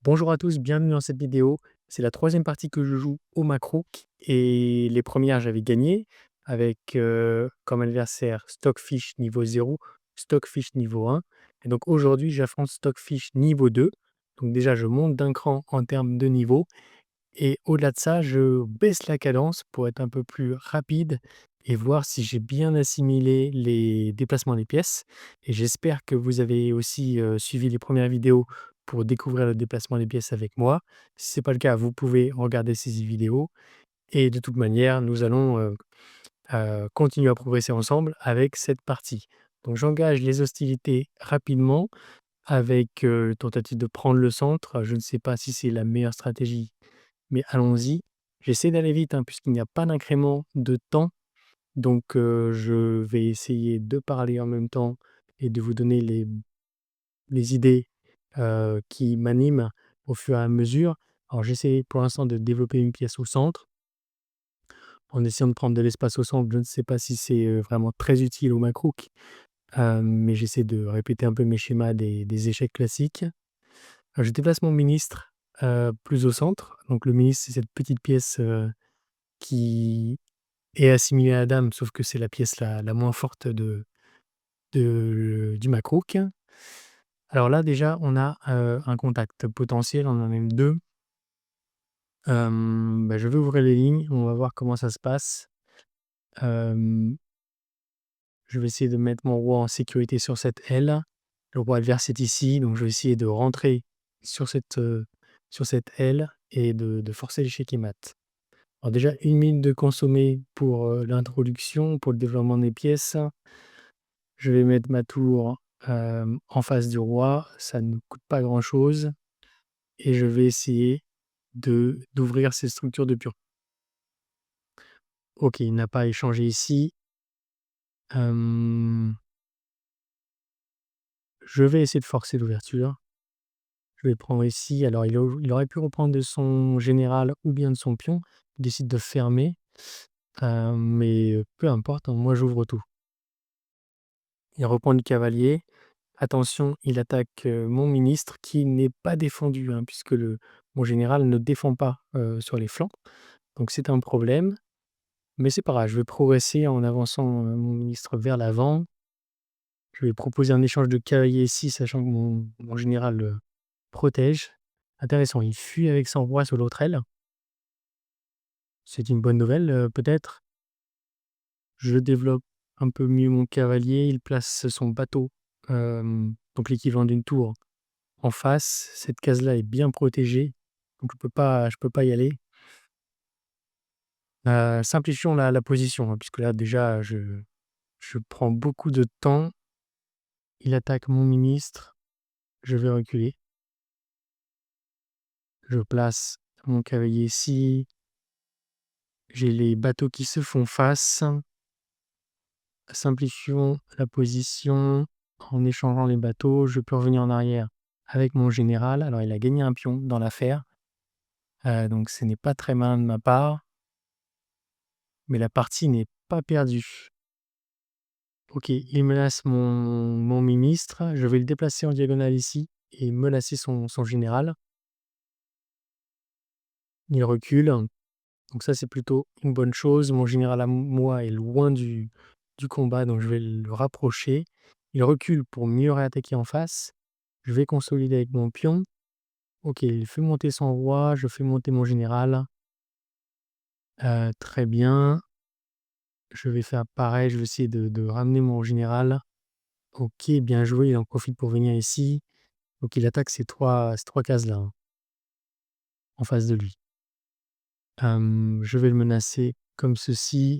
Bonjour à tous, bienvenue dans cette vidéo. C'est la troisième partie que je joue au Macro et les premières j'avais gagné avec comme adversaire Stockfish niveau 0, Stockfish niveau 1. Et donc aujourd'hui j'affronte Stockfish niveau 2. Donc déjà je monte d'un cran en termes de niveau et au-delà de ça je baisse la cadence pour être un peu plus rapide et voir si j'ai bien assimilé les déplacements des pièces. Et j'espère que vous avez aussi suivi les premières vidéos pour découvrir le déplacement des pièces avec moi. Si ce n'est pas le cas, vous pouvez regarder ces vidéos. Et de toute manière, nous allons continuer à progresser ensemble avec cette partie. Donc j'engage les hostilités rapidement avec tentative de prendre le centre. Je ne sais pas si c'est la meilleure stratégie, mais allons-y. J'essaie d'aller vite hein, puisqu'il n'y a pas d'incrément de temps. Donc je vais essayer de parler en même temps et de vous donner les idées qui m'animent au fur et à mesure. Alors j'essaie pour l'instant de développer une pièce au centre, en essayant de prendre de l'espace au centre. Je ne sais pas si c'est vraiment très utile au Macrook, mais j'essaie de répéter un peu mes schémas des échecs classiques. Alors, je déplace mon ministre plus au centre. Donc le ministre, c'est cette petite pièce qui est assimilée à la dame, sauf que c'est la pièce la moins forte du Macrook. Alors là, déjà, on a un contact potentiel, on en a même deux. Je vais ouvrir les lignes, on va voir comment ça se passe. Hem, je vais essayer de mettre mon roi en sécurité sur cette aile. Le roi adverse est ici, donc je vais essayer de rentrer sur cette aile et de forcer l'échec et mat. Alors déjà 1 minute de consommé pour l'introduction, pour le développement des pièces. Je vais mettre ma tour en face du roi, ça ne coûte pas grand-chose et je vais essayer d'ouvrir ces structures de pions. OK, il n'a pas échangé ici. Hem, je vais essayer de forcer l'ouverture. Je vais prendre ici. Alors il aurait pu reprendre de son général ou bien de son pion. Il décide de fermer, mais peu importe, hein, moi j'ouvre tout. Il reprend du cavalier. Attention, il attaque, mon ministre qui n'est pas défendu, hein, puisque mon général ne défend pas, sur les flancs. Donc c'est un problème, mais c'est pas grave, je vais progresser en avançant, mon ministre vers l'avant. Je vais proposer un échange de cavaliers ici, sachant que mon général, protège. Intéressant, il fuit avec son roi sur l'autre aile. C'est une bonne nouvelle, peut-être. Je développe un peu mieux mon cavalier, il place son bateau, donc l'équivalent d'une tour en face. Cette case-là est bien protégée, donc je peux pas y aller. Simplifions la position, hein, puisque là déjà je prends beaucoup de temps. Il attaque mon ministre, je vais reculer. Je place mon cavalier ici. J'ai les bateaux qui se font face. Simplifions la position en échangeant les bateaux. Je peux revenir en arrière avec mon général. Alors il a gagné un pion dans l'affaire, donc ce n'est pas très malin de ma part, mais la partie n'est pas perdue. OK, il menace mon ministre. Je vais le déplacer en diagonale ici et menacer son général. Il recule, donc ça, c'est plutôt une bonne chose. Mon général à moi est loin du combat, donc je vais le rapprocher. Il recule pour mieux réattaquer en face. Je vais consolider avec mon pion. OK, il fait monter son roi, je fais monter mon général. Très bien. Je vais faire pareil, je vais essayer de ramener mon général. OK, bien joué, il en profite pour venir ici. Donc il attaque ces trois cases-là, hein, en face de lui. Je vais le menacer comme ceci.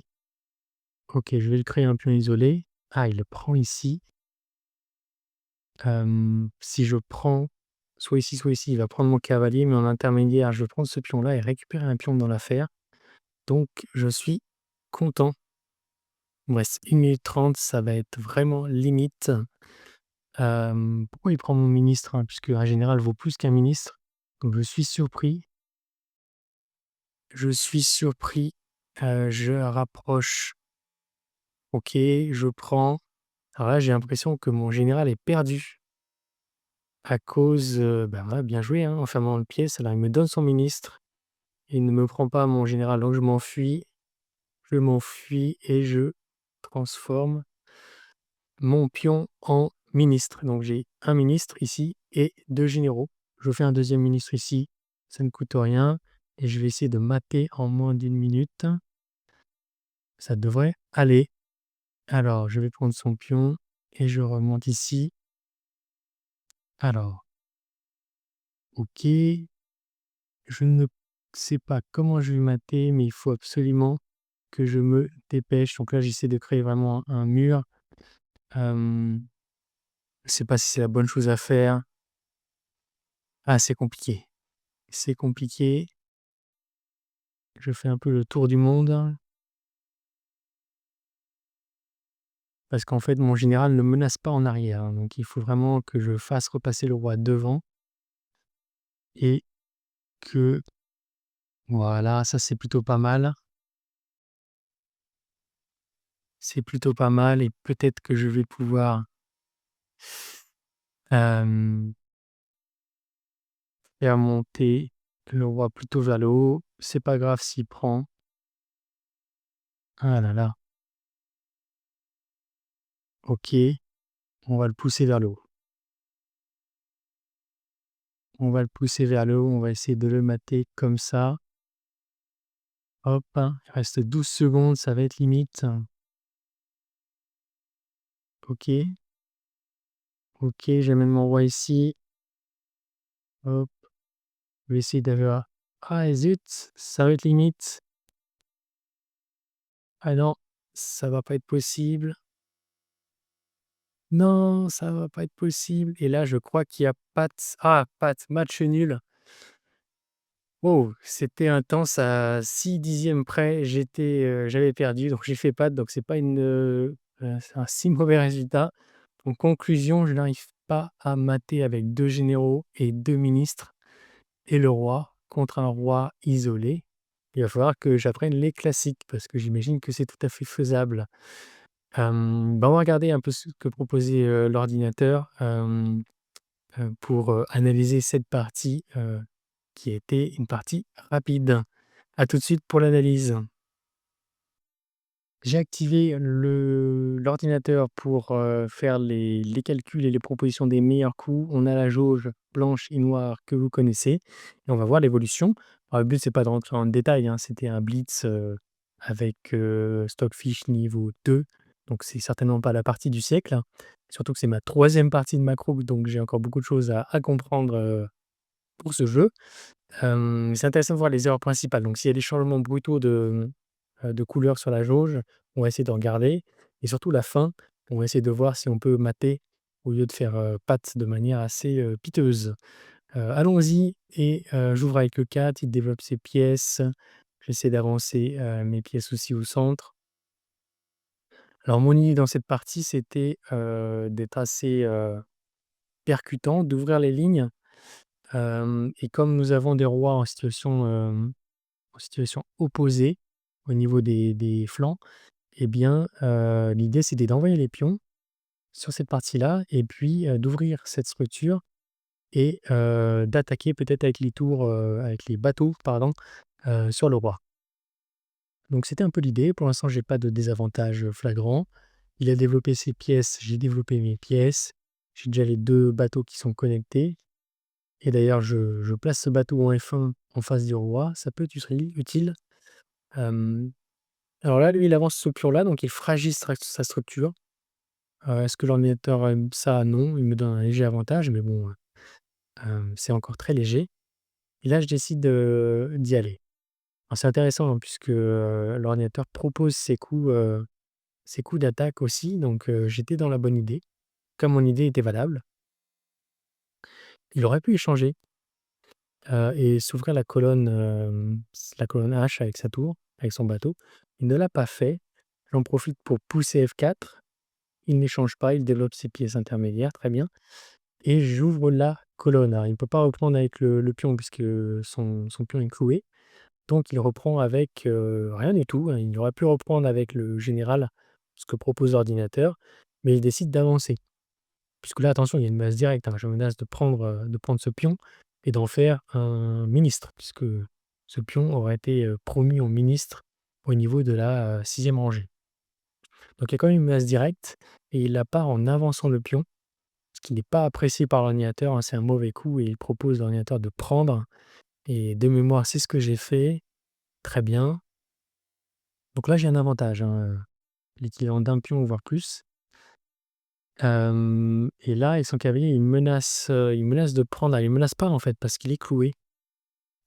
OK, je vais lui créer un pion isolé. Ah, il le prend ici. Si je prends soit ici, il va prendre mon cavalier, mais en intermédiaire, je vais prendre ce pion-là et récupérer un pion dans l'affaire. Donc je suis content. Il me reste 1 minute 30, ça va être vraiment limite. Pourquoi il prend mon ministre, hein? Puisque un général vaut plus qu'un ministre. Donc je suis surpris. Je suis surpris. Je rapproche. OK, je prends. Alors là, j'ai l'impression que mon général est perdu. à cause, bah, voilà, bien joué, hein, en fermant le pièce. Alors il me donne son ministre, il ne me prend pas mon général, donc je m'enfuis et je transforme mon pion en ministre. Donc j'ai un ministre ici et 2 généraux. Je fais un deuxième ministre ici, ça ne coûte rien et je vais essayer de mater en moins d'une minute. Ça devrait aller. Alors je vais prendre son pion et je remonte ici. Alors, OK, je ne sais pas comment je vais mater, mais il faut absolument que je me dépêche. Donc là, j'essaie de créer vraiment un mur. Je ne sais pas si c'est la bonne chose à faire. Ah, c'est compliqué. C'est compliqué. Je fais un peu le tour du monde parce qu'en fait, mon général ne menace pas en arrière, hein, donc il faut vraiment que je fasse repasser le roi devant et que voilà, ça c'est plutôt pas mal. C'est plutôt pas mal et peut-être que je vais pouvoir, hem, faire monter le roi plutôt vers le haut. C'est pas grave s'il prend. Ah là là, OK, on va le pousser vers le haut. On va le pousser vers le haut, on va essayer de le mater comme ça. Hop, hein, il reste 12 secondes, ça va être limite. OK, OK, j'amène mon roi ici. Hop, je vais essayer d'avoir ah zut, ça va être limite. Ah non, ça va pas être possible. Non, ça va pas être possible et là, je crois qu'il y a patte. Ah, patte, match nul. Wow, c'était intense à 6 dixièmes près, j'avais perdu donc j'ai fait patte donc c'est pas c'est un si mauvais résultat. En conclusion, je n'arrive pas à mater avec 2 généraux et 2 ministres et le roi contre un roi isolé. Il va falloir que j'apprenne les classiques parce que j'imagine que c'est tout à fait faisable. Bah, on va regarder un peu ce que proposait, l'ordinateur, pour, analyser cette partie, qui était une partie rapide. À tout de suite pour l'analyse. J'ai activé l'ordinateur pour, faire les calculs et les propositions des meilleurs coups. On a la jauge blanche et noire que vous connaissez et on va voir l'évolution. Alors le but, c'est pas de rentrer dans le détail, hein, c'était un blitz, avec, Stockfish niveau 2, donc c'est certainement pas la partie du siècle, hein. Surtout que c'est ma troisième partie de macro, donc j'ai encore beaucoup de choses à comprendre, pour ce jeu. C'est intéressant de voir les erreurs principales. Donc s'il y a des changements brutaux de couleur sur la jauge, on va essayer d'en garder et surtout la fin, on va essayer de voir si on peut mater au lieu de faire, patte de manière assez, piteuse. Allons-y et j'ouvre avec le 4, il développe ses pièces. J'essaie d'avancer, mes pièces aussi au centre. Alors mon idée dans cette partie, c'était, d'être assez, percutant, d'ouvrir les lignes, et comme nous avons des rois en situation opposée au niveau des flancs, eh bien, l'idée c'était d'envoyer les pions sur cette partie-là et puis, d'ouvrir cette structure et d'attaquer peut-être avec les tours, avec les bateaux pardon, sur le roi. Donc c'était un peu l'idée. Pour l'instant, j'ai pas de désavantage, flagrant. Il a développé ses pièces, j'ai développé mes pièces. J'ai déjà les 2 bateaux qui sont connectés et d'ailleurs je place ce bateau en F1 en face du roi, ça peut être utile. Hem, alors là, lui, il avance ce pion-là, donc il fragilise sa structure. Est-ce que l'ordinateur aime ça? Non, il me donne un léger avantage, mais bon, c'est encore très léger et là, je décide, d'y aller. Alors c'est intéressant, hein, puisque, l'ordinateur propose ses coups d'attaque aussi, donc j'étais dans la bonne idée. Comme mon idée était valable, il aurait pu échanger, et s'ouvrir la colonne H avec sa tour, avec son bateau. Il ne l'a pas fait. J'en profite pour pousser F4. Il n'échange pas, il développe ses pièces intermédiaires, très bien et j'ouvre la colonne. Alors il ne peut pas reprendre avec le pion puisque son pion est cloué, donc il reprend avec, rien du tout, hein. Il aurait pu reprendre avec le général, ce que propose l'ordinateur, mais il décide d'avancer. puisque là, attention, il y a une menace directe, hein. Je menace de prendre ce pion et d'en faire un ministre, puisque ce pion aurait été, promu en ministre au niveau de la, 6e rangée. Donc il y a quand même une menace directe et il la part en avançant le pion, ce qui n'est pas apprécié par l'ordinateur, hein. C'est un mauvais coup et il propose à l'ordinateur de prendre et de mémoire, c'est ce que j'ai fait. Très bien. Donc là, j'ai un avantage, hein, l'équivalent d'un pion, voire plus. Et là, et son cavalier, il menace de prendre, il menace pas en fait parce qu'il est cloué.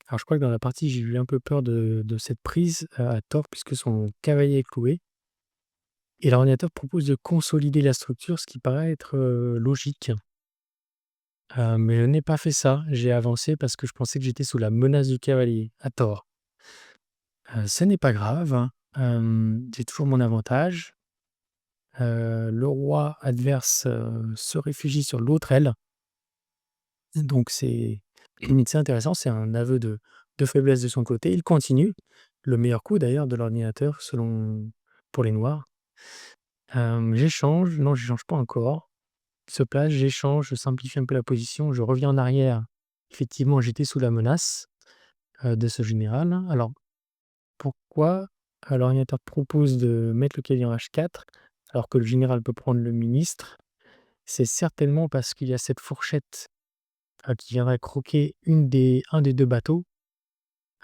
Alors je crois que dans la partie, j'ai eu un peu peur de cette prise, à tort puisque son cavalier est cloué et l'ordinateur propose de consolider la structure, ce qui paraît être, logique. Mais je n'ai pas fait ça. J'ai avancé parce que je pensais que j'étais sous la menace du cavalier, à tort. Ce n'est pas grave, hein. J'ai toujours mon avantage. Le roi adverse, se réfugie sur l'autre aile. Donc c'est intéressant, c'est un aveu de faiblesse de son côté. Il continue. Le meilleur coup d'ailleurs de l'ordinateur selon pour les noirs. J'échange, non j'échange pas encore. Il se place, j'échange, je simplifie un peu la position, je reviens en arrière. Effectivement, j'étais sous la menace, de ce général. Alors pourquoi, l'ordinateur propose de mettre le cavalier en H4 alors que le général peut prendre le ministre? C'est certainement parce qu'il y a cette fourchette, qui viendrait croquer un des 2 bateaux.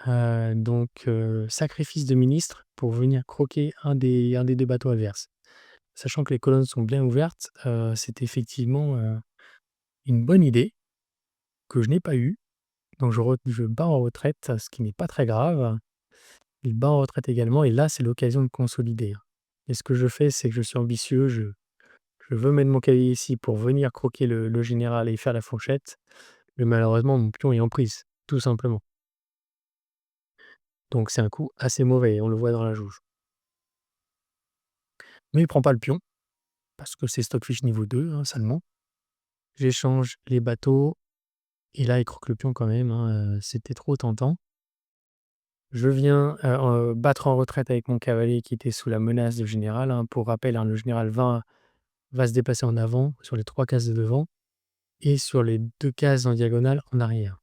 Donc sacrifice de ministre pour venir croquer un des 2 bateaux adverses. Sachant que les colonnes sont bien ouvertes, c'est effectivement, une bonne idée que je n'ai pas eue. Donc je bats en retraite, ce qui n'est pas très grave. Il bat en retraite également et là, c'est l'occasion de consolider, hein. Et ce que je fais, c'est que je suis ambitieux, je veux mettre mon cavalier ici pour venir croquer le général et faire la fourchette, mais malheureusement, mon pion est en prise, tout simplement. Donc c'est un coup assez mauvais, on le voit dans la jauge. Mais il prend pas le pion, parce que c'est Stockfish niveau 2, hein, seulement. J'échange les bateaux et là, il croque le pion quand même, hein, c'était trop tentant. Je viens, battre en retraite avec mon cavalier qui était sous la menace du général, hein. Pour rappel, hein, le général va se déplacer en avant sur les 3 cases de devant et sur les 2 cases en diagonale en arrière.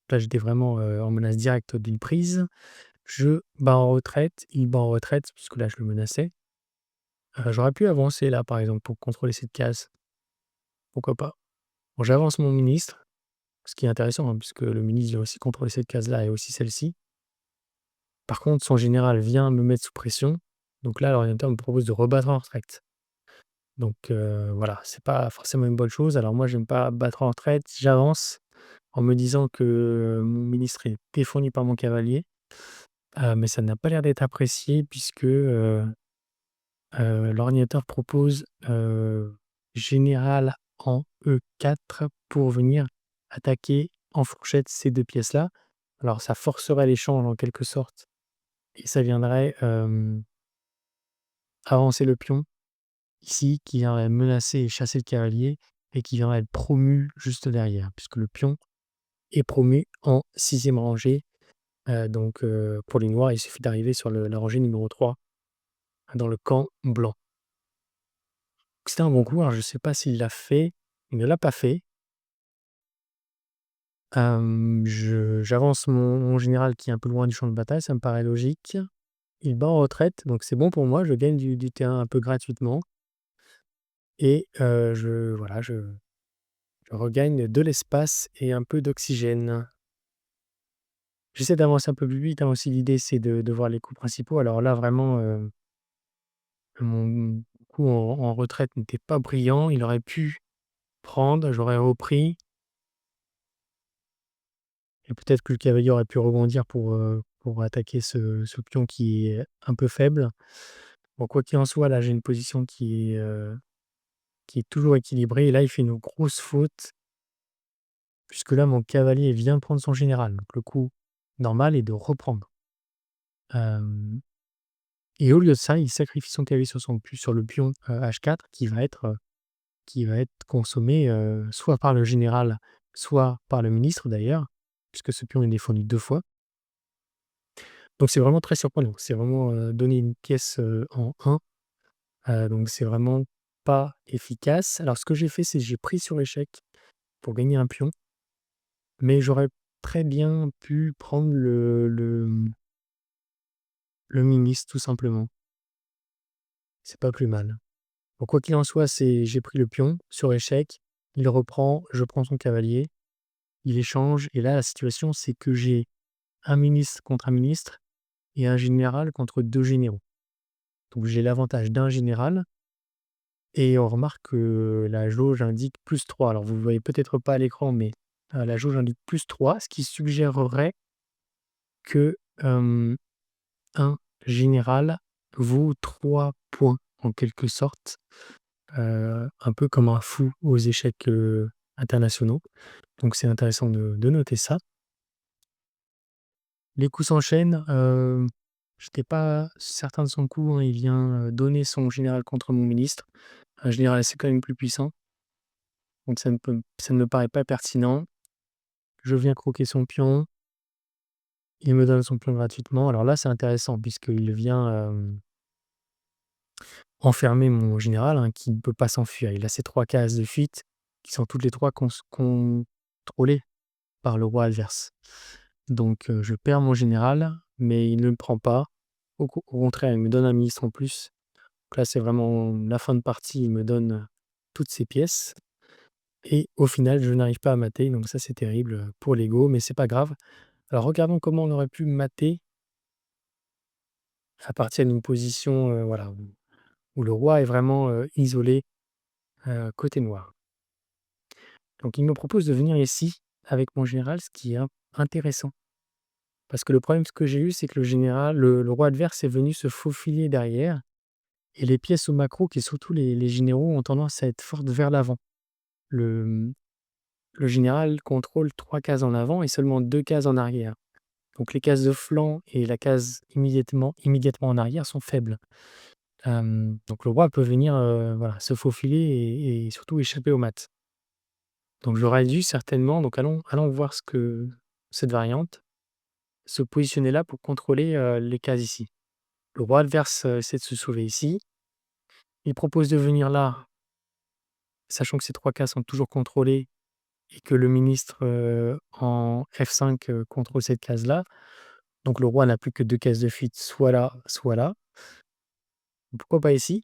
Là, j'étais vraiment, en menace directe d'une prise. Je bats en retraite, il bat en retraite puisque là, je le menaçais. J'aurais pu avancer là, par exemple, pour contrôler cette case, pourquoi pas? Bon, j'avance mon ministre, ce qui est intéressant, hein, puisque le ministre doit aussi contrôler cette case-là et aussi celle-ci. Par contre, son général vient me mettre sous pression, donc là, l'orienteur me propose de rebattre en retraite. Donc voilà, c'est pas forcément une bonne chose. Alors moi, j'aime pas battre en retraite, j'avance en me disant que mon ministre est défendu par mon cavalier, mais ça n'a pas l'air d'être apprécié puisque, l'ordinateur propose, général en E4 pour venir attaquer en fourchette ces 2 pièces-là. Alors ça forcerait l'échange en quelque sorte et ça viendrait, avancer le pion ici qui viendrait menacer et chasser le cavalier et qui viendrait être promu juste derrière puisque le pion est promu en 6e rangée. Donc pour les noirs, il suffit d'arriver sur la rangée numéro 3 dans le camp blanc. C'était un bon coup, alors je ne sais pas s'il l'a fait, il ne l'a pas fait. Je j'avance mon général qui est un peu loin du champ de bataille, ça me paraît logique. Il bat en retraite, donc c'est bon pour moi, je gagne du terrain un peu gratuitement et je regagne de l'espace et un peu d'oxygène. J'essaie d'avancer un peu plus vite, hein, aussi l'idée c'est de voir les coups principaux. Alors là vraiment, mon coup en retraite n'était pas brillant, il aurait pu prendre, j'aurais repris et peut-être que le cavalier aurait pu rebondir pour attaquer ce pion qui est un peu faible. Bon, quoi qu'il en soit, là, j'ai une position qui est toujours équilibrée et là, il fait une grosse faute puisque là, mon cavalier vient prendre son général. Donc le coup normal est de reprendre. Hem Et au lieu de ça, il sacrifie son cavalier sur le pion, H4 qui va être consommé, soit par le général, soit par le ministre d'ailleurs, puisque ce pion est défendu 2 fois. Donc c'est vraiment très surprenant. C'est vraiment, donner une pièce, en 1, donc c'est vraiment pas efficace. Alors ce que j'ai fait, c'est que j'ai pris sur échec pour gagner un pion, mais j'aurais très bien pu prendre le ministre tout simplement. C'est pas plus mal. Donc quoi qu'il en soit, c'est j'ai pris le pion sur échec, il reprend, je prends son cavalier, il échange et là la situation c'est que j'ai un ministre contre un ministre et un général contre 2 généraux. Donc j'ai l'avantage d'un général et on remarque que la jauge indique +3. Alors vous ne voyez peut-être pas à l'écran, mais la jauge indique +3, ce qui suggérerait que, un général vaut 3 points en quelque sorte, un peu comme un fou aux échecs, internationaux. Donc c'est intéressant de noter ça. Les coups s'enchaînent, j'étais pas certain de son coup, hein, il vient, donner son général contre mon ministre. Un général, c'est quand même plus puissant, donc ça ne me paraît pas pertinent. Je viens croquer son pion, il me donne son pion gratuitement. Alors là, c'est intéressant puisqu'il vient, enfermer mon général, hein, qui ne peut pas s'enfuir. Il a ses 3 cases de fuite qui sont toutes les 3 contrôlées par le roi adverse. Donc je perds mon général, mais il ne le prend pas. Au contraire, il me donne un ministre en plus. Donc là, c'est vraiment la fin de partie, il me donne toutes ses pièces et au final, je n'arrive pas à mater, donc ça, c'est terrible, pour l'ego, mais c'est pas grave. Alors regardons comment on aurait pu mater à partir d'une position, voilà, où le roi est vraiment, isolé, côté noir. Donc il me propose de venir ici avec mon général, ce qui est intéressant. Parce que le problème, ce que j'ai eu, c'est que le roi adverse est venu se faufiler derrière et les pièces au maquereau et surtout les généraux ont tendance à être fortes vers l'avant. Le, mmh, le général contrôle 3 cases en avant et seulement 2 cases en arrière. Donc les cases de flanc et la case immédiatement en arrière sont faibles. Donc le roi peut venir, voilà, se faufiler et surtout échapper aux maths. Donc j'aurais dû certainement donc allons voir ce que cette variante, se positionner là pour contrôler, les cases ici. Le roi adverse, essaie de se sauver ici. Il propose de venir là, sachant que ces 3 cases sont toujours contrôlées et que le ministre, en F5, contrôle cette case-là. Donc le roi n'a plus que 2 cases de fuite, soit là, soit là. Pourquoi pas ici?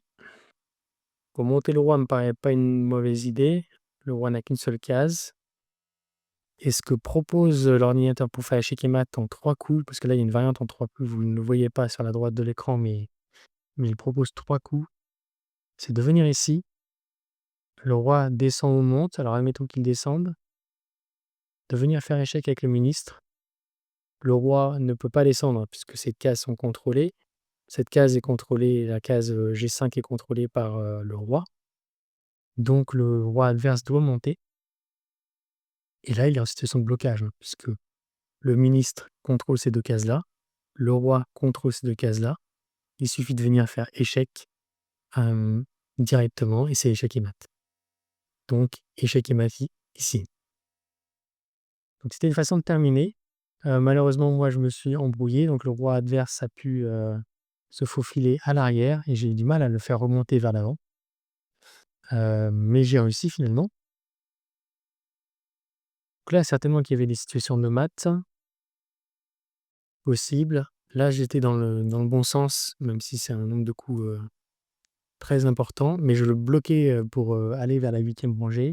Pour monter le roi me paraît pas une mauvaise idée. Le roi n'a qu'une seule case et ce que propose, l'ordinateur pour faire échec et mat en 3 coups, parce que là il y a une variante en 3 coups, vous ne le voyez pas sur la droite de l'écran, mais il propose 3 coups, c'est de venir ici. Le roi descend ou monte, alors admettons qu'il descende, de venir faire échec avec le ministre. Le roi ne peut pas descendre puisque ces cases sont contrôlées. Cette case est contrôlée, la case, G5 est contrôlée par, le roi. Donc le roi adverse doit monter et là, il est en situation de blocage, hein, puisque le ministre contrôle ces 2 cases-là, le roi contrôle ces 2 cases-là. Il suffit de venir faire échec, hem, directement et c'est échec et mat. Donc échec et mat ici. Donc c'était une façon de terminer. Malheureusement, moi, je me suis embrouillé, donc le roi adverse a pu, se faufiler à l'arrière et j'ai eu du mal à le faire remonter vers l'avant. Mais j'ai réussi finalement. Donc là, certainement qu'il y avait des situations de maths possibles. Là, j'étais dans le bon sens, même si c'est un nombre de coups, très important, mais je le bloquais, pour, aller vers la 8e rangée.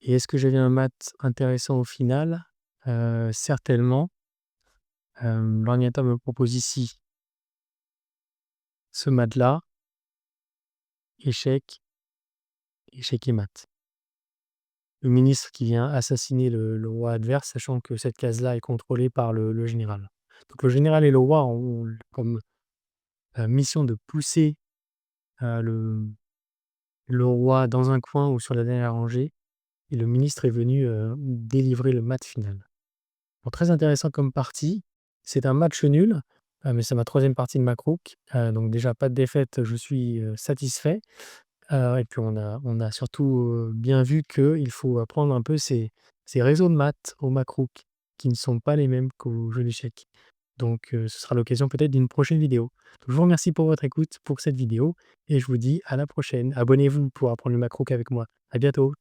Et est-ce que j'avais un maths intéressant au final? Certainement. L'ordinateur me propose ici ce maths-là, échec, échec et mat. Le ministre qui vient assassiner le roi adverse, sachant que cette case-là est contrôlée par le général. Donc le général et le roi ont comme, mission de pousser, le roi dans un coin ou sur la dernière rangée et le ministre est venu, délivrer le mat final. Bon, très intéressant comme partie. C'est un match nul, mais c'est ma 3e partie de Macrook, donc déjà pas de défaite, je suis, satisfait. Et puis on a surtout, bien vu qu'il faut apprendre un peu ces réseaux de maths au Macrook qui ne sont pas les mêmes qu'au jeu d'échecs. Donc ce sera l'occasion peut-être d'une prochaine vidéo. Donc je vous remercie pour votre écoute pour cette vidéo et je vous dis à la prochaine. Abonnez-vous pour apprendre le macro qu'avec moi. À bientôt.